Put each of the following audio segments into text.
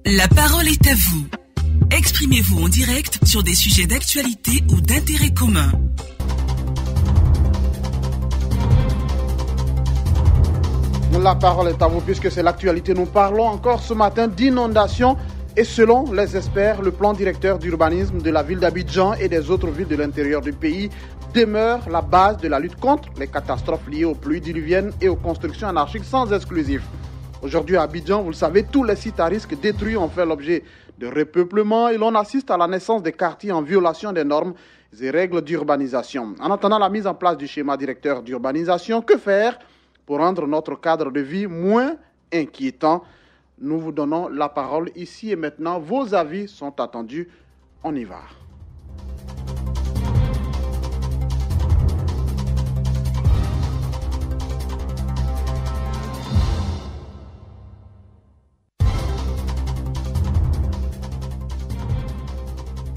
La parole est à vous. Exprimez-vous en direct sur des sujets d'actualité ou d'intérêt commun. La parole est à vous puisque c'est l'actualité. Nous parlons encore ce matin d'inondations et selon les experts, le plan directeur d'urbanisme de la ville d'Abidjan et des autres villes de l'intérieur du pays demeure la base de la lutte contre les catastrophes liées aux pluies diluviennes et aux constructions anarchiques sans exclusif. Aujourd'hui à Abidjan, vous le savez, tous les sites à risque détruits ont fait l'objet de repeuplement et l'on assiste à la naissance des quartiers en violation des normes et règles d'urbanisation. En attendant la mise en place du schéma directeur d'urbanisation, que faire pour rendre notre cadre de vie moins inquiétant? Nous vous donnons la parole ici et maintenant. Vos avis sont attendus. On y va.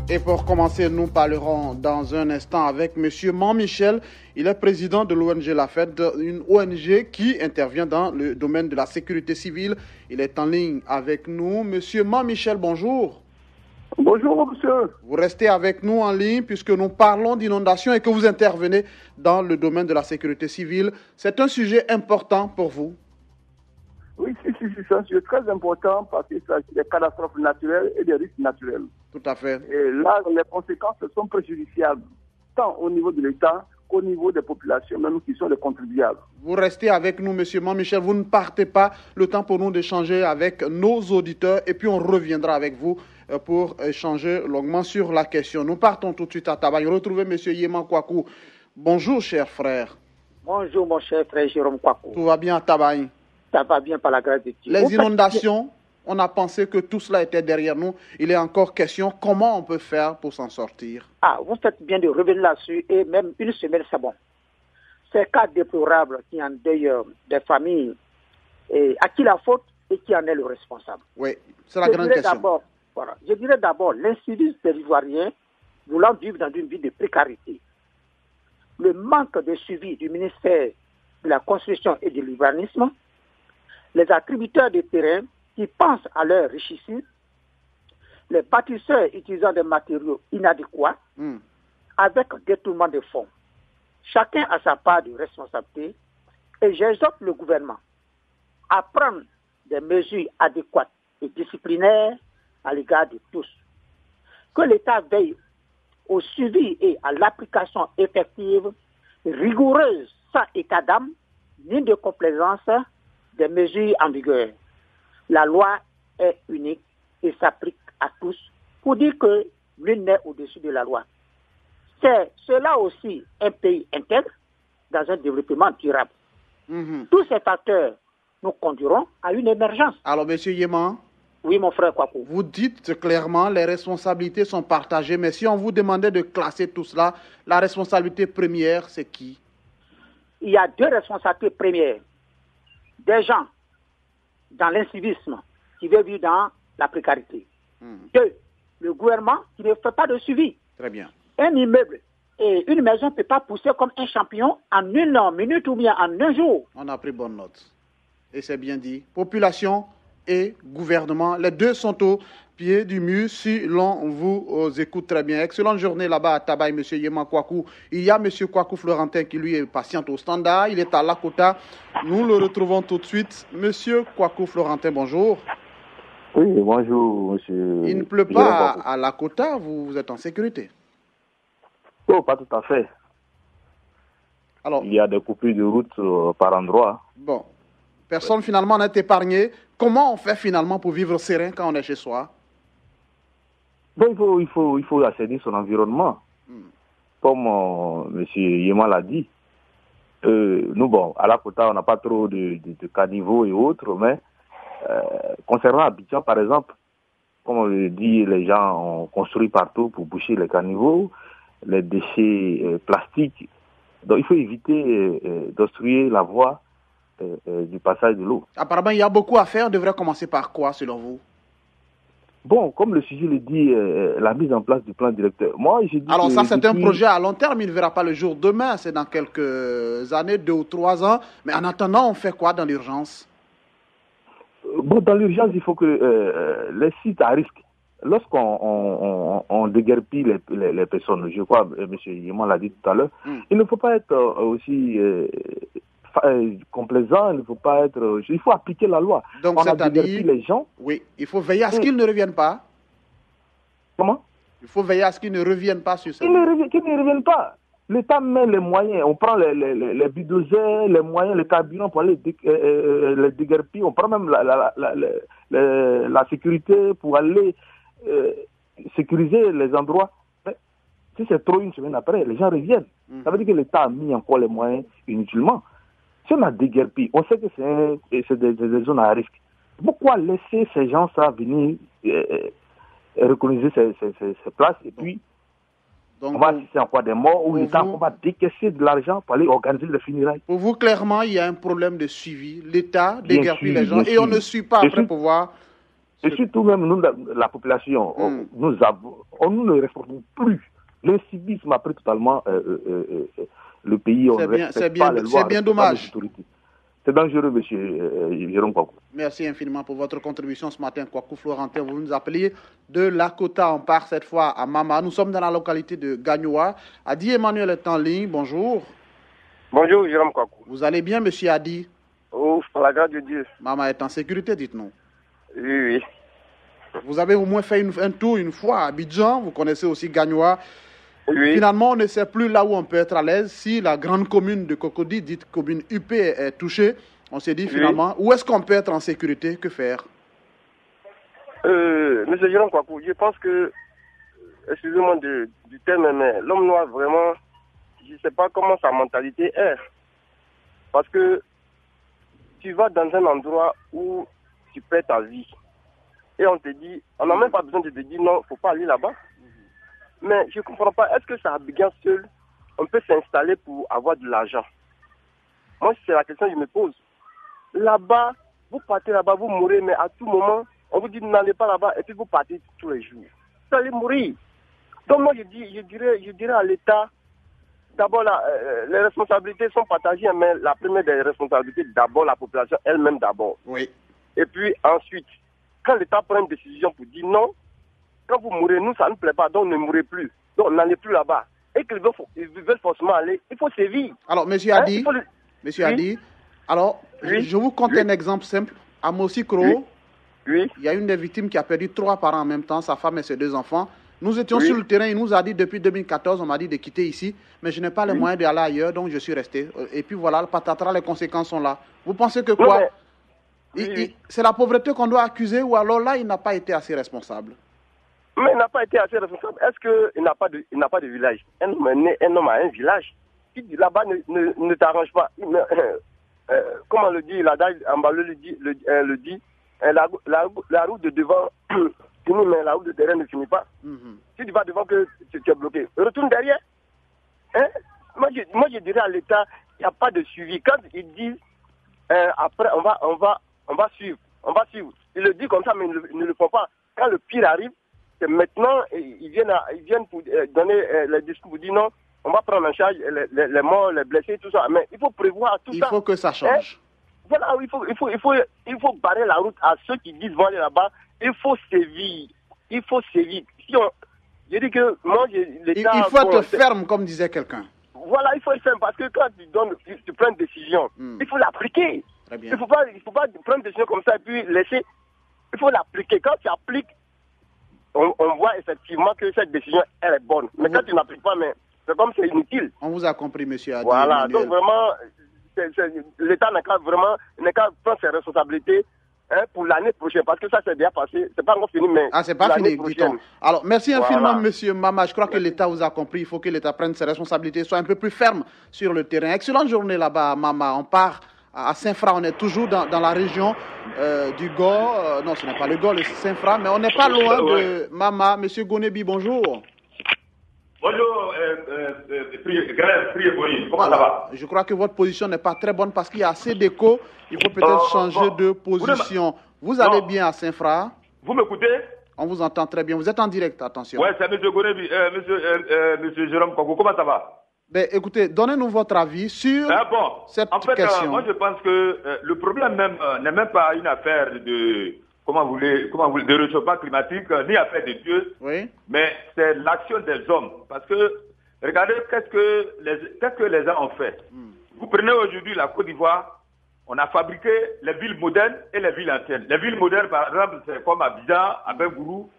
Et pour commencer, nous parlerons dans un instant avec M. Mammichel. Il est président de l'ONG La Fête, une ONG qui intervient dans le domaine de la sécurité civile. Il est en ligne avec nous. M. Mammichel, bonjour. Bonjour, monsieur. Vous restez avec nous en ligne puisque nous parlons d'inondation et que vous intervenez dans le domaine de la sécurité civile. C'est un sujet important pour vous? Oui, c'est un sujet très important parce qu'il s'agit des catastrophes naturelles et des risques naturels. Tout à fait. Et là, les conséquences sont préjudiciables, tant au niveau de l'État qu'au niveau des populations, même qui sont les contribuables. Vous restez avec nous, M. Mammichel. Vous ne partez pas. Le temps pour nous d'échanger avec nos auditeurs et puis on reviendra avec vous pour échanger longuement sur la question. Nous partons tout de suite à Tabaye. Retrouvez M. Yema Kwaku. Bonjour, cher frère. Bonjour, mon cher frère Jérôme Kwaku. Tout va bien à Tabaye? Ça va bien par la grâce de Dieu. Les inondations, on a pensé que tout cela était derrière nous. Il est encore question comment on peut faire pour s'en sortir. Vous faites bien de revenir là-dessus et même une semaine, c'est bon. Ces cas déplorables qui endeuillent des familles, et à qui la faute et qui en est le responsable? Oui, c'est la grande question. Je dirais d'abord l'incivisme des Ivoiriens voulant vivre dans une vie de précarité. Le manque de suivi du ministère de la Construction et de l'Urbanisme, les attributeurs de terrain qui pensent à leur richissime, les bâtisseurs utilisant des matériaux inadéquats, avec détournement de fonds. Chacun a sa part de responsabilité et j'exhorte le gouvernement à prendre des mesures adéquates et disciplinaires à l'égard de tous. Que l'État veille au suivi et à l'application effective, rigoureuse, sans état d'âme, ni de complaisance, des mesures en vigueur. La loi est unique et s'applique à tous pour dire que l'une n'est au-dessus de la loi. C'est cela aussi un pays intègre dans un développement durable. Tous ces facteurs nous conduiront à une émergence. Alors, M. Yema? Oui, mon frère Kwaku. Vous dites clairement les responsabilités sont partagées, mais si on vous demandait de classer tout cela, la responsabilité première, c'est qui? Il y a deux responsabilités premières. Des gens dans l'incivisme qui veulent vivre dans la précarité. Deux, le gouvernement qui ne fait pas de suivi. Très bien. Un immeuble et une maison ne peut pas pousser comme un champignon en une minute ou bien en un jour. On a pris bonne note. Et c'est bien dit. Population et gouvernement, les deux sont au pied du mur si l'on vous écoute très bien. Excellente journée là-bas à Tabaye, M. Yema Kwaku. Il y a M. Kwaku Florentin qui lui est patient au standard. Il est à Lakota. Nous le retrouvons tout de suite. M. Kwaku Florentin, bonjour. Oui, bonjour, monsieur. Il ne pleut pas à Lakota, vous êtes en sécurité? Oh, pas tout à fait. Alors, il y a des coupures de route par endroit. Bon. Personne finalement n'est épargné. Comment on fait finalement pour vivre serein quand on est chez soi? Bon, il faut assainir son environnement. Comme M. Yema l'a dit. Nous, à Lakota, on n'a pas trop de caniveaux et autres, mais concernant Abidjan, par exemple, comme on le dit, les gens ont construit partout pour boucher les caniveaux, les déchets plastiques. Donc, il faut éviter d'obstruer la voie du passage de l'eau. Apparemment, il y a beaucoup à faire. On devrait commencer par quoi, selon vous? Bon, comme le sujet le dit, la mise en place du plan directeur. Moi, j'ai dit. Alors ça, c'est un projet à long terme. Il ne verra pas le jour demain. C'est dans quelques années, 2 ou 3 ans. Mais en attendant, on fait quoi dans l'urgence? Bon, dans l'urgence, il faut que les sites à risque, lorsqu'on déguerpit les personnes, je crois, M. Yéman l'a dit tout à l'heure, il ne faut pas être aussi complaisant, il ne faut pas être... Il faut appliquer la loi. Donc, on a déguerpi les gens. Oui, il faut veiller à ce qu'ils ne reviennent pas. Comment? Il faut veiller à ce qu'ils ne reviennent pas sur ça. Qu'ils ne reviennent pas. L'État met les moyens, on prend les bulldozers, les moyens, les carburants pour aller les déguerpir, on prend même la sécurité pour aller sécuriser les endroits. Mais si c'est trop une semaine après, les gens reviennent. Ça veut dire que l'État a mis encore les moyens inutilement. Si on a déguerpi, on sait que c'est des zones à risque. Pourquoi laisser ces gens-là venir reconnaître ces places et puis donc, on va assister encore des morts ou l'État va décaisser de l'argent pour aller organiser le funérailles. Pour vous, clairement, il y a un problème de suivi. L'État déguerpit les gens et on ne suit pas après pouvoir... Et surtout même nous, la population, nous ne respectons plus. L'incivisme a pris totalement le pays. C'est bien dommage. C'est dangereux, M. Jérôme Kwaku. Merci infiniment pour votre contribution ce matin, Kwaku Florentin. Vous nous appeliez de Lakota. On part cette fois à Mama. Nous sommes dans la localité de Gagnoa. Adi Emmanuel est en ligne. Bonjour. Bonjour, Jérôme Kwaku. Vous allez bien, monsieur Adi? Oh, par la grâce de Dieu. Mama est en sécurité, dites-nous. Oui. Vous avez au moins fait un tour une fois à Abidjan. Vous connaissez aussi Gagnoa. Oui. Finalement, on ne sait plus là où on peut être à l'aise. Si la grande commune de Cocody, dite commune UP, est touchée, on s'est dit finalement, où est-ce qu'on peut être en sécurité? Que faire? Monsieur Jérôme Kwaku, je pense que, excusez-moi du terme, mais l'homme noir, vraiment, je ne sais pas comment sa mentalité est. Parce que tu vas dans un endroit où tu perds ta vie. Et on te dit, on n'a même pas besoin de te dire non, il ne faut pas aller là-bas. Mais je ne comprends pas, est-ce que ça a bien seul, on peut s'installer pour avoir de l'argent? Moi, c'est la question que je me pose. Là-bas, vous partez là-bas, vous mourrez, mais à tout moment, on vous dit n'allez pas là-bas, et puis vous partez tous les jours. Vous allez mourir. Donc moi, je dirais à l'État, d'abord, les responsabilités sont partagées, mais la première des responsabilités, d'abord, la population elle-même d'abord. Oui. Et puis ensuite, quand l'État prend une décision pour dire non, quand vous mourrez, nous, ça ne plaît pas, donc ne mourrez plus. Donc, n'allez plus là-bas. Et qu'ils veulent forcément aller, il faut sévir. Alors, monsieur Adi, Adi, alors, je vous compte un exemple simple. À Mossikro, il y a une des victimes qui a perdu 3 parents en même temps, sa femme et ses 2 enfants. Nous étions sur le terrain, il nous a dit depuis 2014, on m'a dit de quitter ici, mais je n'ai pas les moyens d'aller ailleurs, donc je suis resté. Et puis voilà, le patatras, les conséquences sont là. Vous pensez que quoi? C'est la pauvreté qu'on doit accuser ou alors là, il n'a pas été assez responsable? Mais il n'a pas été assez responsable. Est-ce qu'il n'a pas de village? Un homme a un village. Qui dit là-bas ne t'arrange pas. Comment le dit, la dame Ambalo le dit, la route de devant finit, mais la route de derrière ne finit pas. Si tu vas devant que tu es bloqué, retourne derrière. Hein? Moi, je dirais à l'État, il n'y a pas de suivi. Quand ils disent après, on va suivre. Ils le disent comme ça, mais ils ne le font pas. Quand le pire arrive, c'est maintenant, ils viennent pour donner les discours, pour dire non, on va prendre en charge les morts, les blessés, tout ça. Mais il faut prévoir tout ça. Il faut que ça change. Voilà, il faut barrer la route à ceux qui disent vont aller là-bas. Il faut sévir. Je dis que moi, l'État... Il faut être ferme, comme disait quelqu'un. Voilà, il faut être ferme, parce que quand tu prends une décision, il faut l'appliquer. Très bien. Il faut pas prendre une décision comme ça et puis laisser. Il faut l'appliquer. Quand tu appliques, on voit effectivement que cette décision, elle est bonne. Mais quand tu n'appliques pas, c'est comme c'est inutile. On vous a compris, monsieur Adi. Voilà, Emmanuel. donc vraiment, l'État n'a qu'à prendre ses responsabilités pour l'année prochaine, parce que ça s'est bien passé. C'est pas encore fini, mais c'est pas fini, dit-on. Alors, merci infiniment, monsieur Mama. Je crois que l'État vous a compris. Il faut que l'État prenne ses responsabilités, soit un peu plus ferme sur le terrain. Excellente journée là-bas, Mama. On part à Saint-Fra, on est toujours dans la région du Gor. Non, ce n'est pas le Gor, le Saint-Fra, mais on n'est pas loin de Mama. Monsieur Gonebi, bonjour. Bonjour, comment ça va? Je crois que votre position n'est pas très bonne parce qu'il y a assez d'écho. Il faut peut-être changer de position. Vous allez bien à Saint-Fra? Vous m'écoutez? On vous entend très bien. Vous êtes en direct, attention. Oui, c'est M. Gonebi, M. Jérôme Kwaku. Comment ça va? Ben, écoutez, donnez-nous votre avis sur cette question. Moi je pense que le problème même n'est même pas une affaire de de réchauffement climatique, ni affaire de Dieu, mais c'est l'action des hommes. Parce que regardez qu'est-ce que les gens ont fait. Vous prenez aujourd'hui la Côte d'Ivoire, on a fabriqué les villes modernes et les villes anciennes. Les villes modernes, par exemple, c'est comme Abidjan, Abengourou,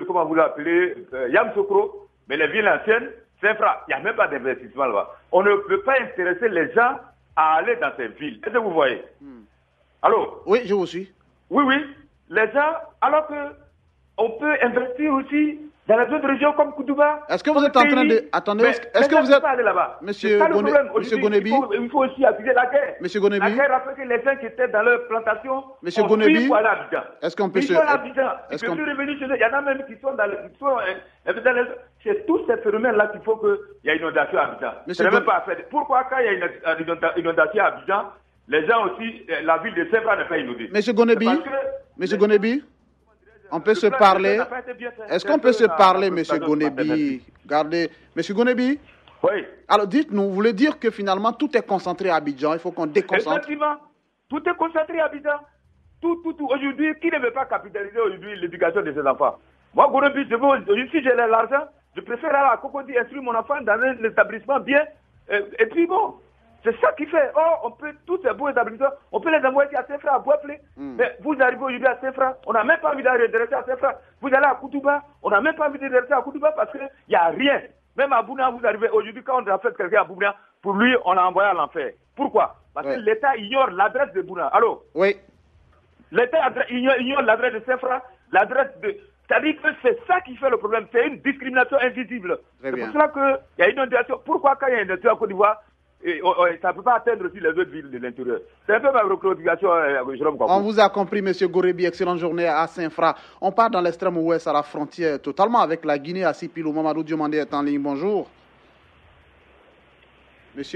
comment vous l'appelez, Yamoussoukro, mais les villes anciennes, c'est infra. Il n'y a même pas d'investissement là-bas. On ne peut pas intéresser les gens à aller dans ces villes. Est-ce que vous voyez? Allô? Oui, je vous suis. Oui. Les gens, alors que on peut investir aussi dans les autres régions comme Koutouba. Est-ce que vous êtes en train de... Attendez, est-ce que vous êtes... là-bas. Monsieur Gonebi. Il faut aussi accuser la guerre. Monsieur Gonebi. La guerre a fait que les gens qui étaient dans leur plantation Monsieur Gonebi. Est-ce qu'on peut se... Est-ce qu'on peut revenir chez eux? Il y en a même qui sont dans les... C'est tous ces phénomènes-là qu'il faut qu'il y ait inondation à Abidjan. C'est même pas fait. Pourquoi quand il y a une inondation à Abidjan, les gens aussi, la ville de Sèvres n'est pas inondée? Monsieur Gonebi, on peut se parler. Est-ce qu'on peut se parler, Monsieur Gonebi? Regardez, Monsieur Gonebi. Oui. Alors dites-nous, vous voulez dire que finalement tout est concentré à Abidjan, il faut qu'on déconcentre? Effectivement, tout est concentré à Abidjan. Tout. Aujourd'hui, qui ne veut pas capitaliser aujourd'hui l'éducation de ses enfants? Moi, Gonebi, si j'ai l'argent, je préfère aller à Cocody instruire mon enfant dans un établissement bien. Et puis bon, c'est ça qui fait. On peut, tous ces beaux établissements, on peut les envoyer à Sefra, à Boaplé. Mais vous arrivez aujourd'hui à Sefra, on n'a même pas envie d'aller redresser à Sefra. Vous allez à Koutouba, on n'a même pas envie de redresser à Koutouba parce qu'il n'y a rien. Même à Bouna, vous arrivez aujourd'hui, quand on a fait quelqu'un à Bouna, pour lui, on l'a envoyé à l'enfer. Pourquoi? Parce que l'État ignore l'adresse de Bouna. Allô? Oui. L'État ignore l'adresse de Sefra, l'adresse de... C'est-à-dire que c'est ça qui fait le problème. C'est une discrimination invisible. C'est pour cela qu'il y a une inondation. Pourquoi quand il y a une inondation à Côte d'Ivoire, ça ne peut pas atteindre aussi les autres villes de l'intérieur? C'est un peu ma revendication, Jérôme Kampou. On vous a compris, M. Gorebi. Excellente journée à Saint-Fra. On part dans l'extrême ouest, à la frontière, totalement avec la Guinée, à Sipilou. Mamadou Diomandé est en ligne. Bonjour.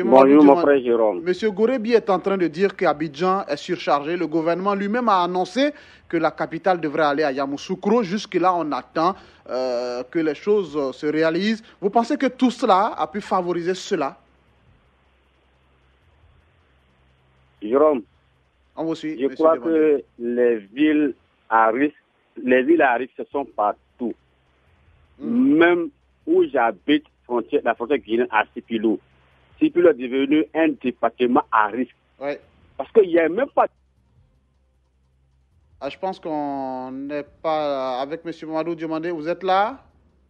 Bonjour, mon frère Jérôme. M. Gorebi est en train de dire qu'Abidjan est surchargé. Le gouvernement lui-même a annoncé que la capitale devrait aller à Yamoussoukro. Jusque-là, on attend que les choses se réalisent. Vous pensez que tout cela a pu favoriser cela? Jérôme, on vous suit, je crois que les villes à risque, ce sont partout. Même où j'habite, la frontière guinéenne à Sipilou. Sipilou est devenu un département à risque. Oui. Parce qu'il n'y a même pas... je pense qu'on n'est pas avec M. Mamadou Diomandé. Vous êtes là?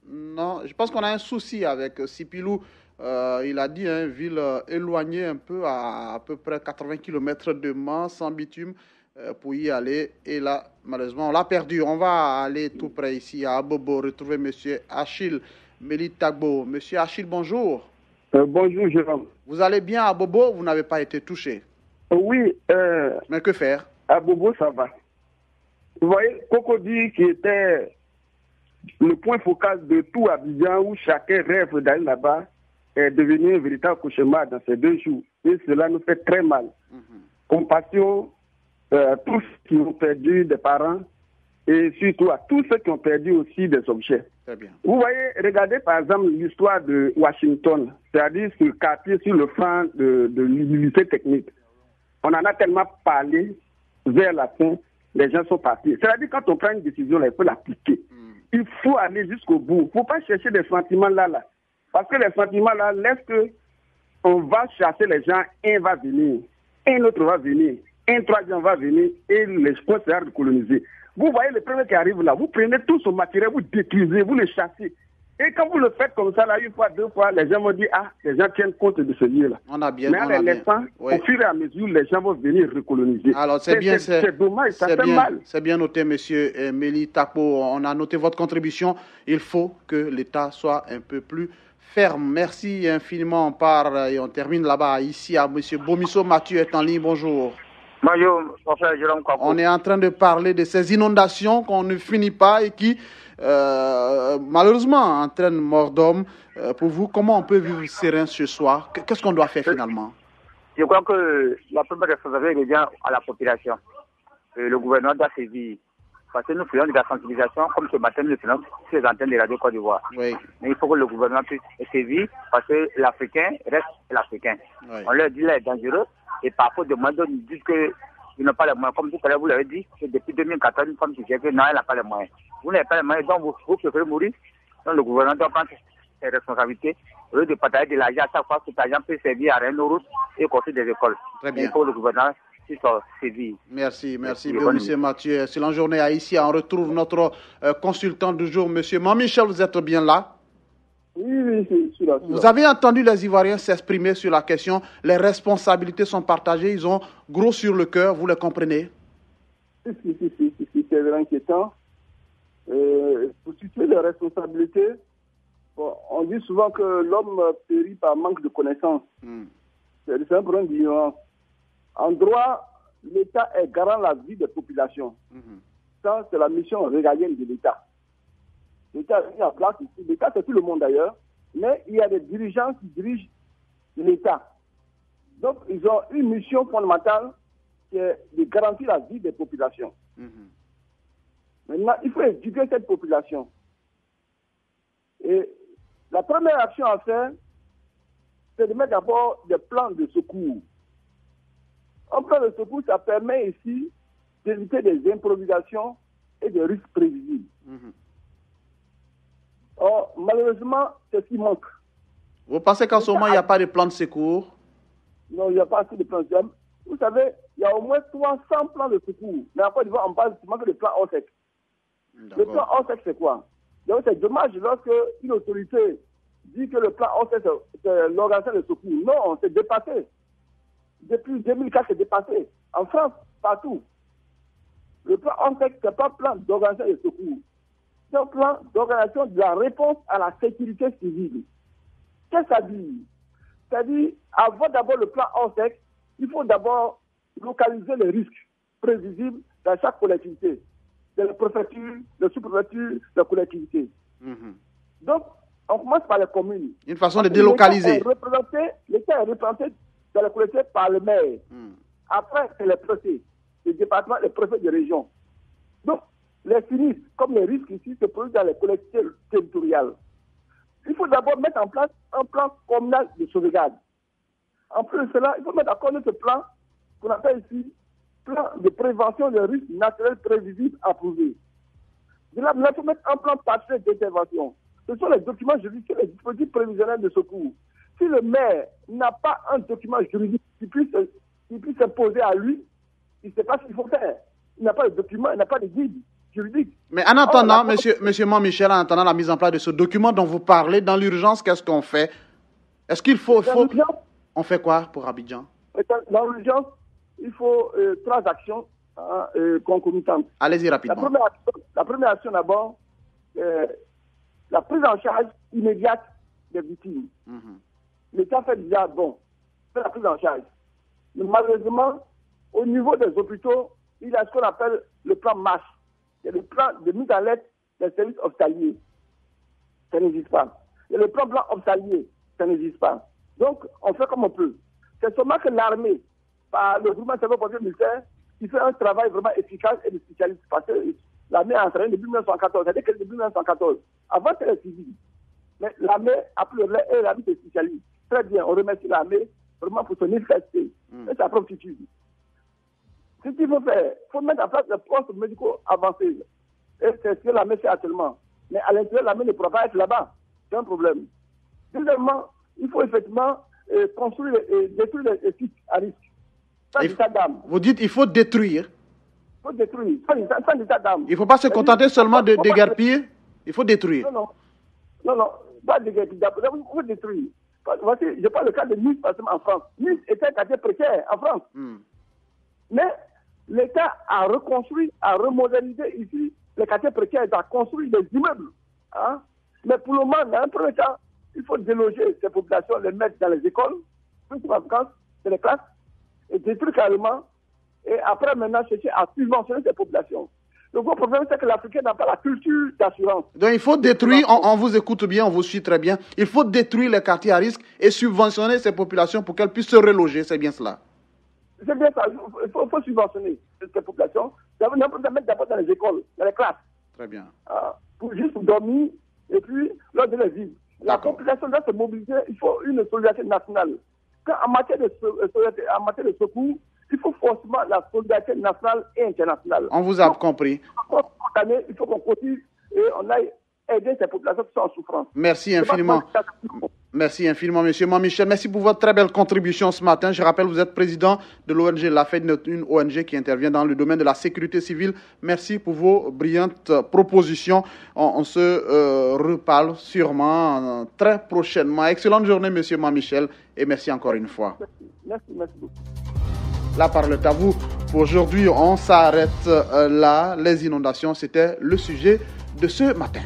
Non, je pense qu'on a un souci avec Sipilou. Il a dit une ville éloignée un peu, à peu près 80 km de Mans, sans bitume, pour y aller. Et là, malheureusement, on l'a perdu. On va aller tout près ici, à Abobo, retrouver M. Achille Melitagbo. M. Achille, bonjour. Bonjour, Jérôme. Vous allez bien à Bobo? Vous n'avez pas été touché? Oui. Mais que faire? À Bobo, ça va. Vous voyez, Cocody, qui était le point focal de tout Abidjan, où chacun rêve d'aller là-bas, est devenu un véritable cauchemar dans ces 2 jours. Et cela nous fait très mal. Compassion à tous qui ont perdu des parents et surtout à tous ceux qui ont perdu aussi des objets. Très bien. Vous voyez, regardez par exemple l'histoire de Washington, c'est-à-dire ce quartier sur le flanc de l'unité technique. On en a tellement parlé vers la fin, les gens sont partis. C'est-à-dire quand on prend une décision, là, il faut l'appliquer. Il faut aller jusqu'au bout. Il ne faut pas chercher des sentiments là. Parce que les sentiments là laissent que on va chasser les gens, un va venir, un autre va venir, un troisième va venir et les gens seront colonisés. Vous voyez le premier qui arrive là, vous prenez tout son matériel, vous détruisez, vous le chassez. Et quand vous le faites comme ça, là, 1 fois, 2 fois, les gens vont dire, les gens tiennent compte de ce lieu-là. On a bien, mais en les laissant, au fur et à mesure, les gens vont venir recoloniser. Alors, c'est bien, c'est dommage, ça fait mal. C'est bien noté, monsieur Melitagbo. On a noté votre contribution. Il faut que l'État soit un peu plus ferme. Merci infiniment. On part et on termine là-bas. Ici, à monsieur Bomisso Mathieu est en ligne. Bonjour. Bonjour, professeur Jérôme Kampou. On est en train de parler de ces inondations qu'on ne finit pas et qui, malheureusement, entraînent mort d'homme. Pour vous, comment on peut vivre serein ce soir? Qu'est-ce qu'on doit faire finalement? Je crois que la première responsabilité revient à la population. Le gouvernement doit saisir Parce que nous faisons de la sensibilisation, comme ce matin, nous le faisons sur les antennes de Radio Côte d'Ivoire. Oui. Mais il faut que le gouvernement puisse sévir, parce que l'Africain reste l'Africain. Oui. On leur dit qu'il est dangereux, et parfois, de moins ils disent qu'ils n'ont pas les moyens. Comme tout à l'heure, vous l'avez dit, que depuis 2014, une femme qui dit que non, elle n'a pas les moyens. Vous n'avez pas les moyens, donc vous préférez mourir. Donc le gouvernement doit prendre ses responsabilités. Au lieu de partager de l'argent à chaque fois, cet argent peut servir à rien nos routes et construire des écoles. Très bien. Il faut que le gouvernement sévir. Merci, M. Mathieu. C'est la journée à ici. On retrouve notre consultant du jour, M. Mont-Michel. Vous êtes bien là? Oui, je suis là. Vous avez entendu les Ivoiriens s'exprimer sur la question. Les responsabilités sont partagées. Ils ont gros sur le cœur. Vous les comprenez? Si, c'est vraiment inquiétant. Pour situer les responsabilités, on dit souvent que l'homme périt par manque de connaissances. C'est un problème d'ignorance. En droit, l'État est garant de la vie des populations. Ça, c'est la mission régalienne de l'État. L'État a mis en place ici. L'État, c'est tout le monde d'ailleurs, mais il y a des dirigeants qui dirigent l'État. Donc, ils ont une mission fondamentale qui est de garantir la vie des populations. Maintenant, il faut éduquer cette population. Et la première action à faire, c'est de mettre d'abord des plans de secours. Un plan de secours, ça permet ici d'éviter des improvisations et des risques prévisibles. Or, malheureusement, c'est ce qui manque. Vous pensez qu'en ce moment, il n'y a pas de plan de secours? Non, il n'y a pas assez de plans de secours. Vous savez, il y a au moins 300 plans de secours. Mais en Côte d'Ivoire, on parle seulement que de plan OSEC. Le plan OSEC, c'est quoi? Donc, c'est dommage lorsque une autorité dit que le plan OSEC, c'est l'organisation de secours. Non, c'est dépassé. Depuis 2004, c'est dépassé. En France, partout. Le plan OSEC, ce n'est pas un plan d'organisation de secours. C'est un plan d'organisation de la réponse à la sécurité civile. Qu'est-ce que ça dit? C'est-à-dire, avant d'abord le plan OSEC, il faut d'abord localiser les risques prévisibles dans chaque collectivité. Dans les préfectures, les sous-préfectures, les collectivités. Donc, on commence par les communes. Une façon de délocaliser. L'État est représenté dans les collectivités par le maire. Après, c'est les préfets, les départements, les préfets de région. Donc, les sinistres, comme les risques ici, se produisent dans les collectivités territoriales. Il faut d'abord mettre en place un plan communal de sauvegarde. En plus de cela, il faut mettre en place ce plan qu'on appelle ici plan de prévention des risques naturels prévisibles approuvés. De là, il faut mettre un plan partiel d'intervention. Ce sont les documents juridiques, les dispositifs prévisionnels de secours. Si le maire n'a pas un document juridique qui puisse s'imposer à lui, il ne sait pas ce qu'il faut faire. Il n'a pas de document, il n'a pas de guide juridique. Mais en attendant, monsieur Mont-Michel, en attendant la mise en place de ce document dont vous parlez, dans l'urgence, qu'est-ce qu'on fait? Est-ce qu'il faut... On fait quoi pour Abidjan? Dans l'urgence, il faut 3 actions concomitantes. Allez-y rapidement. La première action d'abord, la prise en charge immédiate des victimes. L'État fait déjà fait la prise en charge. Mais malheureusement, au niveau des hôpitaux, il y a ce qu'on appelle le plan MASH. C'est le plan de mise en l'aide des services hospitaliers. Ça n'existe pas. Il y a le plan blanc hospitalier. Ça n'existe pas. Donc, on fait comme on peut. C'est seulement que l'armée, par le gouvernement de service militaire, qui fait un travail vraiment efficace et de spécialiste. Parce que l'armée a entraîné depuis 1914. C'est-à-dire que depuis 1914, avant c'était les civils. Mais l'armée a pris le relais et l'armée est spécialiste. Très bien, on remercie l'armée vraiment pour son efficacité et sa promptitude. Ce qu'il faut faire, il faut mettre en place des postes médicaux avancés. Et c'est ce que l'armée fait actuellement. Mais à l'intérieur, l'armée ne pourra pas être là-bas. C'est un problème. Deuxièmement, il faut effectivement construire et détruire les sites à risque. Sans état d'âme. Vous dites qu'il faut détruire. Il faut détruire, sans état d'âme. Il ne faut pas se contenter seulement de déguerpir. Il faut détruire. Non, pas déguerpir. Il faut détruire. Voici, je parle le cas de Nice, par exemple, en France. Nice était un quartier précaire en France. Mais l'État a reconstruit, a remodernisé ici les quartiers précaires, a construit des immeubles. Mais pour le moment, dans un premier temps, il faut déloger ces populations, les mettre dans les écoles, plus en vacances, dans les classes, et détruire carrément, et après maintenant chercher à subventionner ces populations. Le gros problème, c'est que l'Africain n'a pas la culture d'assurance. Donc il faut détruire, on vous écoute bien, on vous suit très bien, il faut détruire les quartiers à risque et subventionner ces populations pour qu'elles puissent se reloger, c'est bien cela. C'est bien ça, il faut subventionner ces populations On peut mettre d'abord dans les écoles, dans les classes. Très bien. Pour juste dormir et puis lors de la vie. La population doit se mobiliser, il faut une solidarité nationale. En matière de secours, il faut forcément la solidarité nationale et internationale. On vous a compris. Il faut qu'on continue et on aille aider ces populations qui sont en souffrance. Merci infiniment. Merci infiniment, monsieur Mamichel. Merci pour votre très belle contribution ce matin. Je rappelle, vous êtes président de l'ONG LAFED, une ONG qui intervient dans le domaine de la sécurité civile. Merci pour vos brillantes propositions. On se reparle sûrement très prochainement. Excellente journée, monsieur Mamichel, et merci encore une fois. Merci beaucoup. La parole est à vous. Pour aujourd'hui, on s'arrête là. Les inondations, c'était le sujet de ce matin.